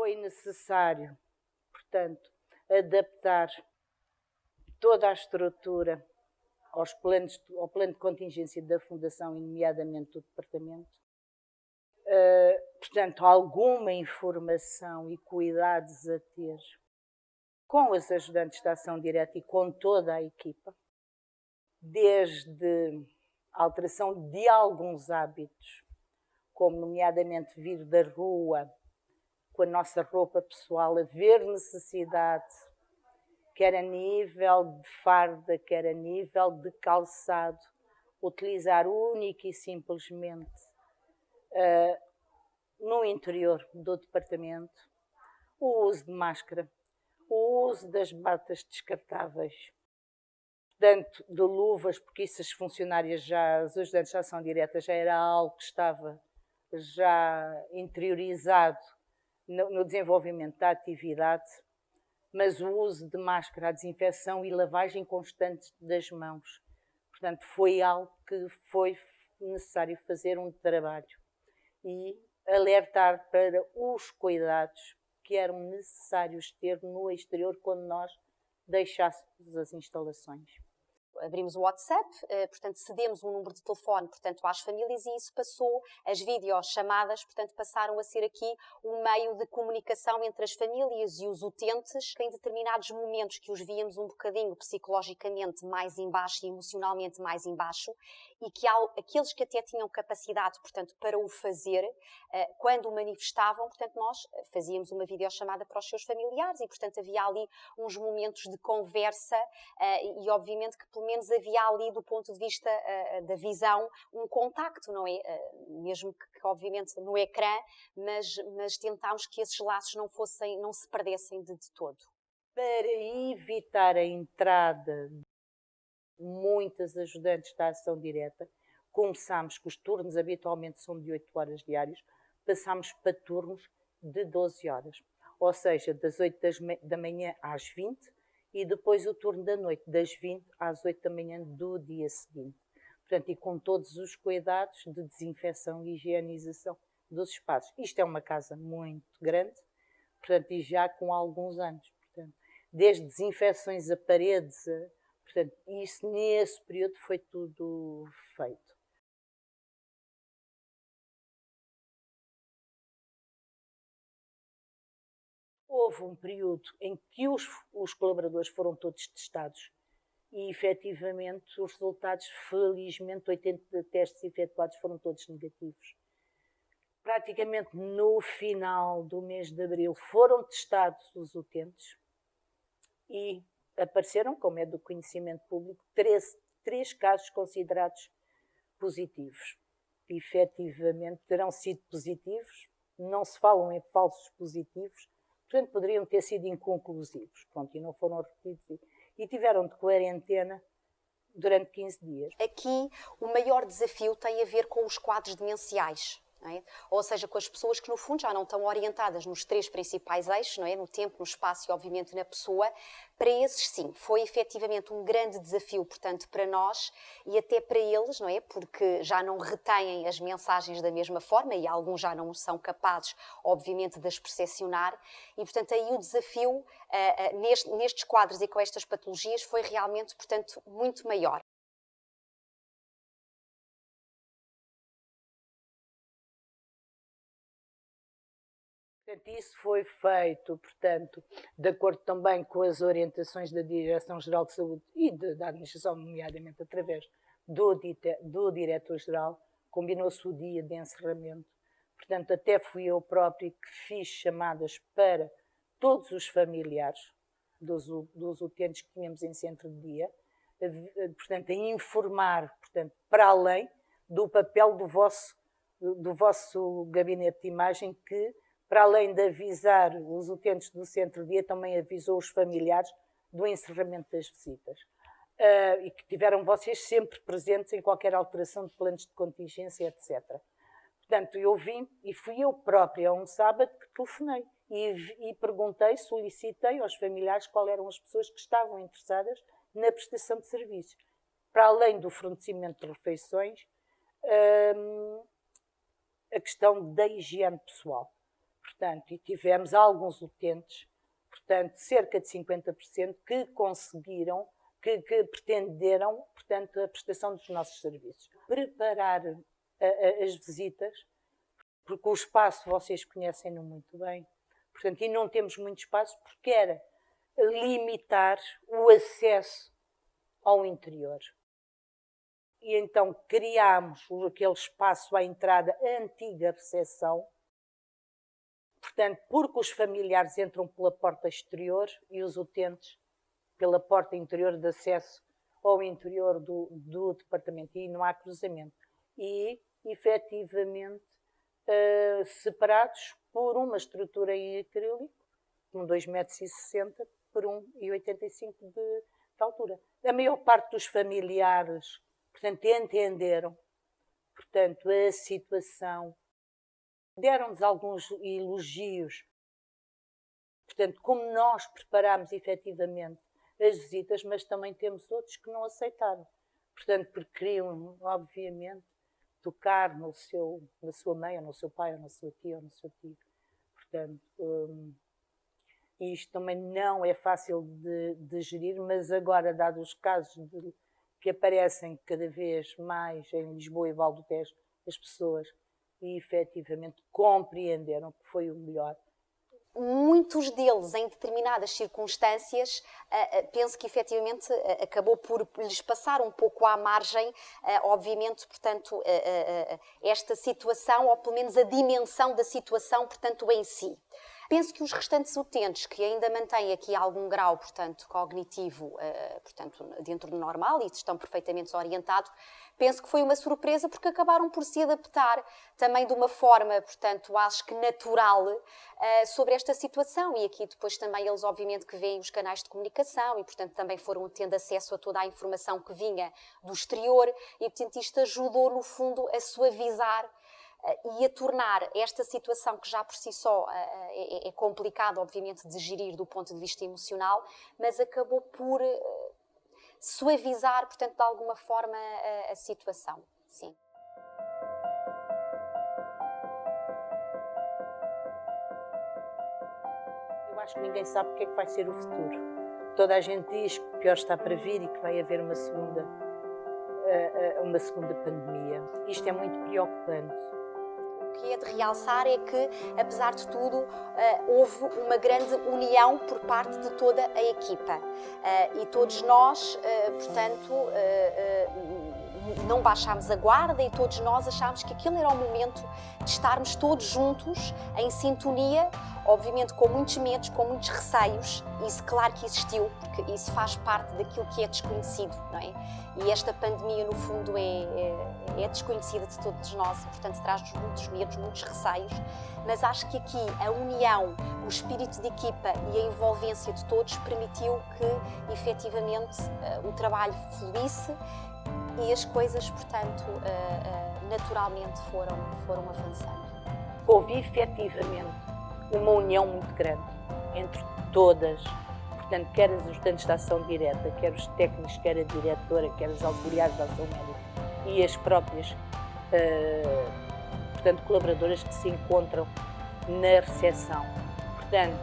foi necessário, portanto, adaptar toda a estrutura ao plano de contingência da Fundação, e nomeadamente do Departamento. Portanto, alguma informação e cuidados a ter com os ajudantes de ação direta e com toda a equipa, desde a alteração de alguns hábitos, como nomeadamente vir da rua com a nossa roupa pessoal, haver necessidade, quer a nível de farda, quer a nível de calçado, utilizar única e simplesmente no interior do departamento, o uso de máscara, o uso das batas descartáveis, tanto de luvas, porque isso as funcionárias as ajudantes de ação direta já era algo que estava já interiorizado no desenvolvimento da atividade, mas o uso de máscara, a desinfecção e lavagem constante das mãos. Portanto, foi algo que foi necessário fazer um trabalho e alertar para os cuidados que eram necessários ter no exterior quando nós deixássemos as instalações. Abrimos o WhatsApp, portanto cedemos um número de telefone, portanto, às famílias, e isso passou, as videochamadas, portanto, passaram a ser aqui um meio de comunicação entre as famílias e os utentes, que em determinados momentos que os víamos um bocadinho psicologicamente mais em baixo e emocionalmente mais em baixo, e que aqueles que até tinham capacidade, portanto, para o fazer, quando o manifestavam, portanto, nós fazíamos uma videochamada para os seus familiares e, portanto, havia ali uns momentos de conversa e, obviamente, que pelo menos havia ali, do ponto de vista da visão, um contacto, não é? Mesmo que obviamente no ecrã, mas tentámos que esses laços não se perdessem de todo. Para evitar a entrada de muitas ajudantes da ação direta, começámos, que os turnos habitualmente são de 8 horas diárias, passámos para turnos de 12 horas. Ou seja, das 8 da manhã às 20, e depois o turno da noite, das 20 às 8 da manhã do dia seguinte. Portanto, e com todos os cuidados de desinfecção e higienização dos espaços. Isto é uma casa muito grande, portanto, e já com alguns anos. Portanto, desde desinfecções a paredes, portanto, isso nesse período foi tudo feito. Houve um período em que os colaboradores foram todos testados e, efetivamente, os resultados, felizmente, 80 testes efetuados foram todos negativos. Praticamente no final do mês de abril foram testados os utentes e apareceram, como é do conhecimento público, três casos considerados positivos. Efetivamente, terão sido positivos, não se falam em falsos positivos, portanto, poderiam ter sido inconclusivos. Pronto, e não foram repetidos. E tiveram de quarentena durante 15 dias. Aqui, o maior desafio tem a ver com os quadros demenciais. Não é? Ou seja, com as pessoas que no fundo já não estão orientadas nos 3 principais eixos, não é? No tempo, no espaço e obviamente na pessoa. Para esses sim, foi efetivamente um grande desafio, portanto, para nós e até para eles, não é? Porque já não retêm as mensagens da mesma forma e alguns já não são capazes, obviamente, de as percepcionar e, portanto, aí o desafio nestes quadros e com estas patologias foi realmente, portanto, muito maior. Portanto, isso foi feito, portanto, de acordo também com as orientações da Direção-Geral de Saúde e da Administração, nomeadamente através do Diretor-Geral, combinou-se o dia de encerramento. Portanto, até fui eu próprio que fiz chamadas para todos os familiares dos utentes que tínhamos em centro de dia, portanto, a informar, portanto, para além do papel do vosso gabinete de imagem que, para além de avisar os utentes do centro de dia, também avisou os familiares do encerramento das visitas. E que tiveram vocês sempre presentes em qualquer alteração de planos de contingência, etc. Portanto, eu vim e fui eu própria, um sábado, que telefonei e perguntei, solicitei aos familiares quais eram as pessoas que estavam interessadas na prestação de serviços. Para além do fornecimento de refeições, a questão da higiene pessoal. portanto, e tivemos alguns utentes, portanto, cerca de 50% que conseguiram, que pretenderam, portanto, a prestação dos nossos serviços. Preparar as visitas, porque o espaço vocês conhecem-no muito bem, portanto, e não temos muito espaço, porque era limitar o acesso ao interior. E então criámos aquele espaço à entrada, a antiga recepção, portanto, porque os familiares entram pela porta exterior e os utentes pela porta interior de acesso ao interior do departamento, e não há cruzamento. E, efetivamente, separados por uma estrutura em acrílico, com 2,60 m por 1,85 m de altura. A maior parte dos familiares, portanto, entenderam, portanto, a situação, deram-nos alguns elogios, portanto, como nós preparámos efetivamente as visitas, mas também temos outros que não aceitaram, portanto, porque queriam, obviamente, tocar na sua mãe, ou no seu pai, ou na sua tia, ou no seu tio. Portanto, isto também não é fácil de gerir, mas agora, dados os casos que aparecem cada vez mais em Lisboa e Val do Tejo, as pessoas efetivamente compreenderam que foi o melhor. Muitos deles, em determinadas circunstâncias, penso que efetivamente acabou por lhes passar um pouco à margem, obviamente, portanto, esta situação, ou pelo menos a dimensão da situação, portanto, em si. Penso que os restantes utentes, que ainda mantêm aqui algum grau, portanto, cognitivo, portanto, dentro do normal e estão perfeitamente orientados, penso que foi uma surpresa porque acabaram por se adaptar também de uma forma, portanto, acho que natural, sobre esta situação. E aqui depois também eles, obviamente, que veem os canais de comunicação e, portanto, também foram tendo acesso a toda a informação que vinha do exterior e, portanto, isto ajudou, no fundo, a suavizar e a tornar esta situação, que já por si só é complicada, obviamente, de gerir do ponto de vista emocional, mas acabou por suavizar, portanto, de alguma forma, a situação. Sim. Eu acho que ninguém sabe o que é que vai ser o futuro. Toda a gente diz que o pior está para vir e que vai haver uma segunda pandemia. Isto é muito preocupante. O que é de realçar é que, apesar de tudo, houve uma grande união por parte de toda a equipa. E todos nós, portanto, não baixámos a guarda e todos nós achámos que aquele era o momento de estarmos todos juntos, em sintonia, obviamente com muitos medos, com muitos receios. Isso, claro que existiu, porque isso faz parte daquilo que é desconhecido, não é? E esta pandemia, no fundo, é desconhecida de todos nós e, portanto, traz-nos muitos medos, muitos receios. Mas acho que aqui a união, o espírito de equipa e a envolvência de todos permitiu que, efetivamente, o trabalho fluísse e as coisas, portanto, naturalmente foram avançando. Houve, efetivamente, uma união muito grande entre todas. Portanto, quer as ajudantes de ação direta, quer os técnicos, quer a diretora, quer os auxiliares de ação médica e as próprias portanto, colaboradoras que se encontram na recepção. Portanto,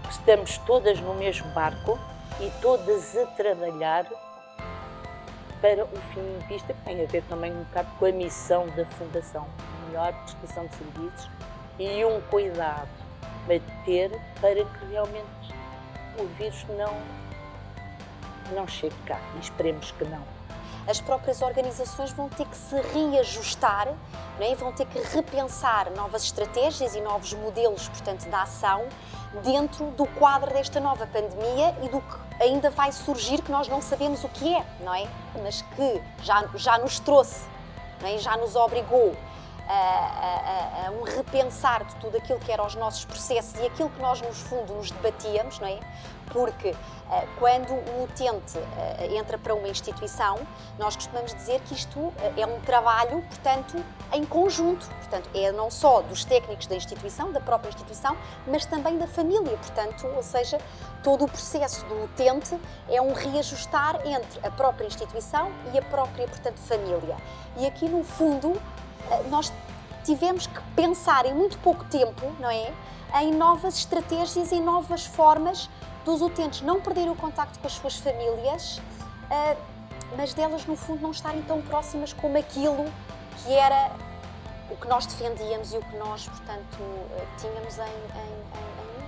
estamos todas no mesmo barco e todas a trabalhar para o fim de vista, que tem a ver também um bocado com a missão da Fundação, melhor prestação de serviços e um cuidado a ter para que realmente o vírus não chegue cá, e esperemos que não. As próprias organizações vão ter que se reajustar, não é? Vão ter que repensar novas estratégias e novos modelos, portanto, de ação dentro do quadro desta nova pandemia e do que ainda vai surgir, que nós não sabemos o que é, não é? Mas que já nos trouxe, não é? Já nos obrigou a um repensar de tudo aquilo que eram os nossos processos e aquilo que nós, no fundo, nos debatíamos, não é? Porque quando o utente entra para uma instituição, nós costumamos dizer que isto é um trabalho, portanto, em conjunto. Portanto, é não só dos técnicos da instituição, da própria instituição, mas também da família. Portanto, ou seja, todo o processo do utente é um reajustar entre a própria instituição e a própria, portanto, família. E aqui, no fundo, nós tivemos que pensar em muito pouco tempo, não é? Em novas estratégias, em novas formas dos utentes não perderem o contacto com as suas famílias, mas delas, no fundo, não estarem tão próximas como aquilo que era o que nós defendíamos e o que nós, portanto, tínhamos em